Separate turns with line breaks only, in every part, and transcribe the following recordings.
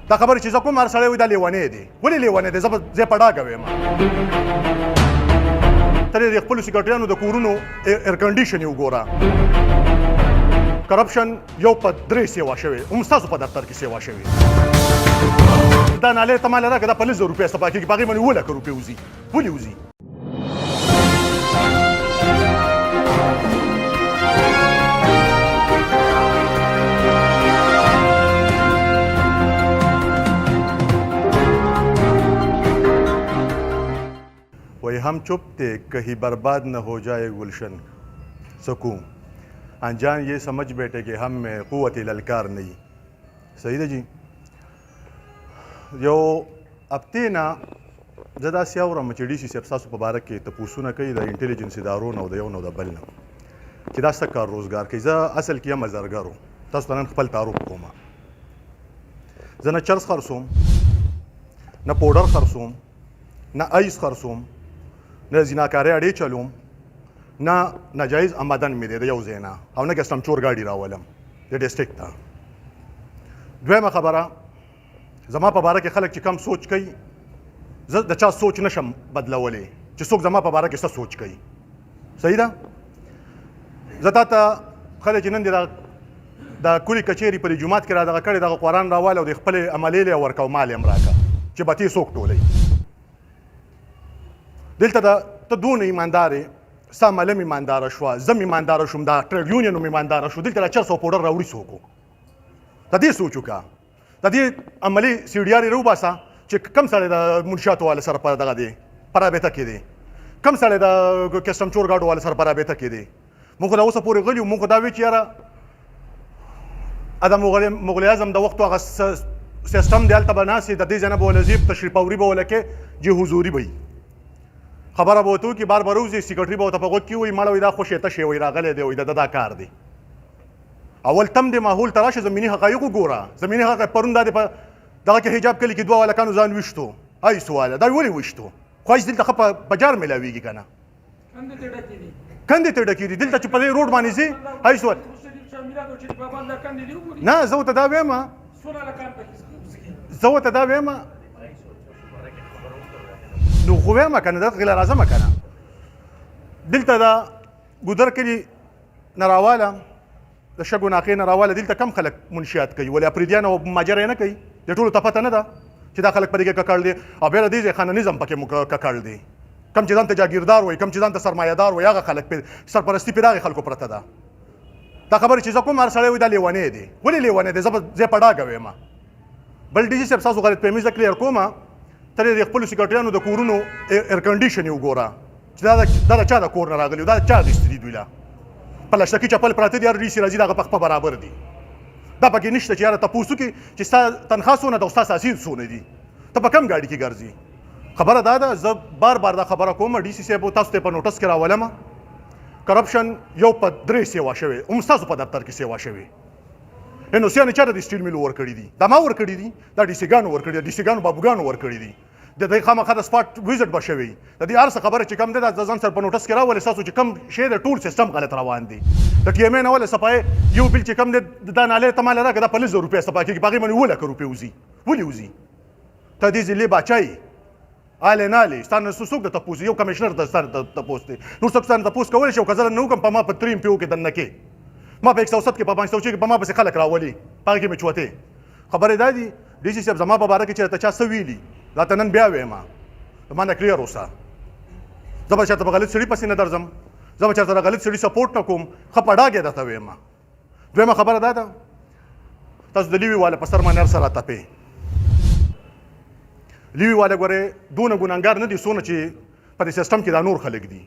دا خبره چې زه کوم هر سړی وایي دا لیونی دی. ولې لیونی دی؟ زه په ډاګه وایم. ته د خپلو سیکرټریانو د کورونو ایر کنډیشن یې وګوره. کرپشن یو په 3 سیوا شوی، هم ستاسو په دفتر کې سیوا شوی. دا نالې ته مال راکړه، دا په 100 روپۍ صفا کېږي، په هغې باندې 2 لکه روپۍ وځي. ولې وځي؟ वही हम चुप थे कहीं बर्बाद न हो जाए गुलशन सकूं अनजान ये समझ बैठे कि हम में क़ुव्वत ललकार नहीं. सही है जी. यो हफ्ते ना زدا سیاورم چې ډي سي صاحب تاسو په باره کې تپوسونه کوي د انټيليجنس ادارو نه او د یو نه د بل نه چې دا څه کار روزګار کوي. زه اصل کې یم زرګر وم. تاسو ته نن خپل تعارف کوم. زه نه چرس خرڅوم، نه پوډر خرڅوم، نه ایس خرڅوم، نه زیناکارۍ اډې چلوم، نه ناجایز آمدن مې دی د یو ځای نه، او نه ګسټم چور ګاډي راولم د ډسټرکټ ته. دویمه خبره، زما په باره کې خلک چې کم سوچ کوي، زه د چا سوچ نشم بدلولی چې څوک زما په باره کې څه سوچ کوي. صحیح ده؟ زه تا ته خلک چې نن دې د کلي کچېري په جومات کې را دغه کړې دغه قرآن راواله او د خپلې عملیلې ورکه او مال یې هم راکړه چې به ته څوک ټولوي. دلته ته دونه ایماندار یې، ستا ملم ایمانداره شوه، زه م ایمانداره شوم، دا ټریډ یونین هم ایمانداره شو. دلته د چرس او پوډر راوړي څوک و؟ د دې سوچ وکړه. د دې عملي سی ډي آر یې راوباسه چې کم سړی د منشیاتو والا سره په دغه دی په رابطه کې دی، کم سړی د کسټم چور ګاډو والا سره په رابطه کې دی. موږ خو دا اوسه پورې غلي وو، موږ خو دا وی چې یاره د مغل اعظم د وختو هغه سیستم دی، هلته به ناست د دې ځای نه به ولزي تشریف اوري به ولکې چې حضوري به وي. خبره به ورته وکړي، بار به روزي سیکرټري به ورته په غوږ کې وایي مړه وایي دا خو شیطه شی وایي راغلی دی، وایي دا کار دی. اول تم دې ماحول ته راشه، زمیني حقایق وګوره. زمیني حقایق پرون دا په دغه کې حجاب کلي کې 2 هلکانو ځان ویشتو. ای سواله دا ولې ویشتو؟ خو هېڅ دلته ښه په بجار میلاویږي که نه؟ کندې ته ډکې دي دلته چې په دې روډ باندې ځي. ای سوال نه، زه ورته دا وایم، زه ورته دا وایم نو خو وایم که نه، دلته غله راځمه که نه. دلته د ګودر کلي نه راواله، د شګو ناقې نه راواله، دلته کم خلک منشیات کوي، ولې اپریدیان او ماجر یې نه کوي؟ د ټولو ته پته نه ده چې دا خلک په دې کې ککړ دي، او بیا د دې ځای خانانیزم پکې ککړ دی. کم چې ځان ته جاګیردار وایي، کم چې ځان ته سرمایهدار وایي، هغه خلک سرپرستي پرې د هغې خلکو پرته ده. دا خبره چې زه کوم هر سړی وایي دا لیونی دی. ولې لیونی دی؟ زه په ډاګه وایم. بل ډي سي صاحب ستاسو غلط فهمي زه کلیر کوم. ته د خپلو سیکرټریانو د کورونو ایر کنډیشن یې وګوره چې دا د چا د کور نه راغلي، دا چا اخیستي دي دوی له پلشتکي چپل پراته دي، هر ډي سي راځي د هغه په برابر دي. دا پکې نشته چې یاره تپوس وکړي چې ستا تنخوا څونه ده او ستا ساسید څونه دي، ته په کم ګاډي کې ګرځي. خبره دا ده، زه بار بار دا خبره کوم، ډي سي صاحب تاسو ته په نوټس کې راولم، کرپشن یو په 3 سیوا شوی، هم ستاسو په دفتر کې سیوا شوی. نو سیانې چا د سټیل میل ورکړي دي؟ دا ما ورکړي دي، دا ډي سي ګانو ورکړي دي، ډي سي ګانو بابوګانو ورکړي دي. د دې خامخا د سپاټ ویزټ به شوی. د دې هر څه خبره چې کم دی دا ځان سره په نوټس کې راولې، ستاسو چې کم شی د ټول سیستم غلط روان دی. د ټي ایم اې نه ولې صفایي یو بل چې کم دی دا نالې ته مال راکړه، دا په 100 روپۍ صفا کېږي، په هغې باندې 2 لکه روپۍ وځي. ولې وځي؟ ته دې ضلعې باچا یې، آلې نالې ستا نه څوک د تپوس، یو کمشنر د سر د تپوس دی، نور څوک ستا نه تپوس کولی شي. او که زه نه وکړم په ما په 3 MP کې دننه کې، ما په 107 کې په 506 کې په ما پسې خلک راولي، په هغې کې مې چوتې. خبرې دا دي ډي سي صاحب زما په باره کې چې راته چا څه ویلي، دا ته نن بیا وایم، ما نه کلیر اوسه. زه به چېرته په غلط سړي پسې نه درځم، زه به چېرته د غلط سړي سپورټ نه کوم، ښه په ډاګ یې درته وایم. دویمه خبره دا ده، تاسو د لیوي والا په سر باندې هر څه راتپې. لیوي والا ګورې دونه ګناهګار نه دي څونه چې په دې سیسټم کې دا نور خلک دي.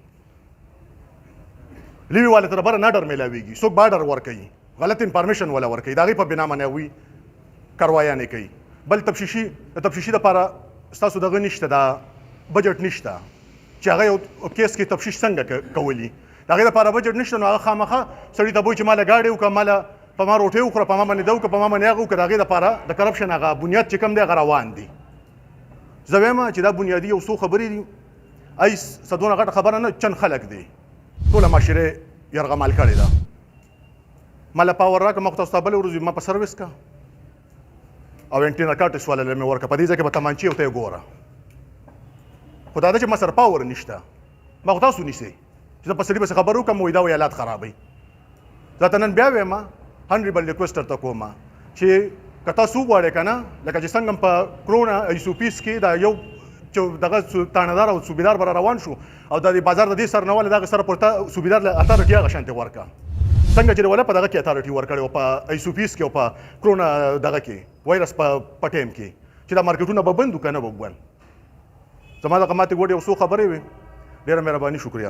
لیوي والا ته د بره نه ډر میلاویږي، څوک باډر ورکوي، غلط انفارمیشن والا ورکوي، د هغې په بنا باندې هغوی کاروایانې کوي. بل تفتیشي دپاره ستاسو دغه نشته، دا بجټ نشته چې هغه یو کیس کې تفتیش څنګه کولی، د هغې دپاره بجټ نشته. نو هغه خامخا سړي ته وایي چې ماله ګاډۍ وکړه، ماله په ما روټۍ وخوره، په ما باندې ده وکړه، په ما باندې هغه وکړه. د هغې دپاره د کرپشن هغه بنیاد چې کوم دی هغه روان دی. زه وایم چې دا بنیادي یو څو خبرې دي، ای څه دونه غټه خبره نه، چند خلک دی ټوله معاشرې یرغمال کړې ده. ماله پاور راکړه، ما خو تاسو ته بلې ورځ ما په سروس کا او انټینا کارټس والا مې ورکړه په دې ځای کې به تمانچې ورته یې ګوره خو دا ده چې ما سره پاور نشته ما خو تاسو نیسئ چې زه په سړي پسې خبر وکړم وایي دا ویالات خرابوي زه ته نن بیا وایم هنډریبل ریکویسټ درته کوم چې که تاسو وغواړئ که نه لکه چې څنګه په کرونا ایسوپیس کې دا یو چې دغه تانهدار او صوبیدار به روان شو او د بازار د دې سر نه واله دغه سره پورته صوبیدار له اتارټي هغه شانتې ورکړه څنګه چې ولا په دغه کې اتارټي ورکړی او په ایسوپیس کې او په کرونا دغه کې وایرس په ټایم کې چې دا مارکیټونه به بند وو که نه به وګول زما دغه ماتې ګوډې یو څو خبرې وې ډېره مهرباني شکریه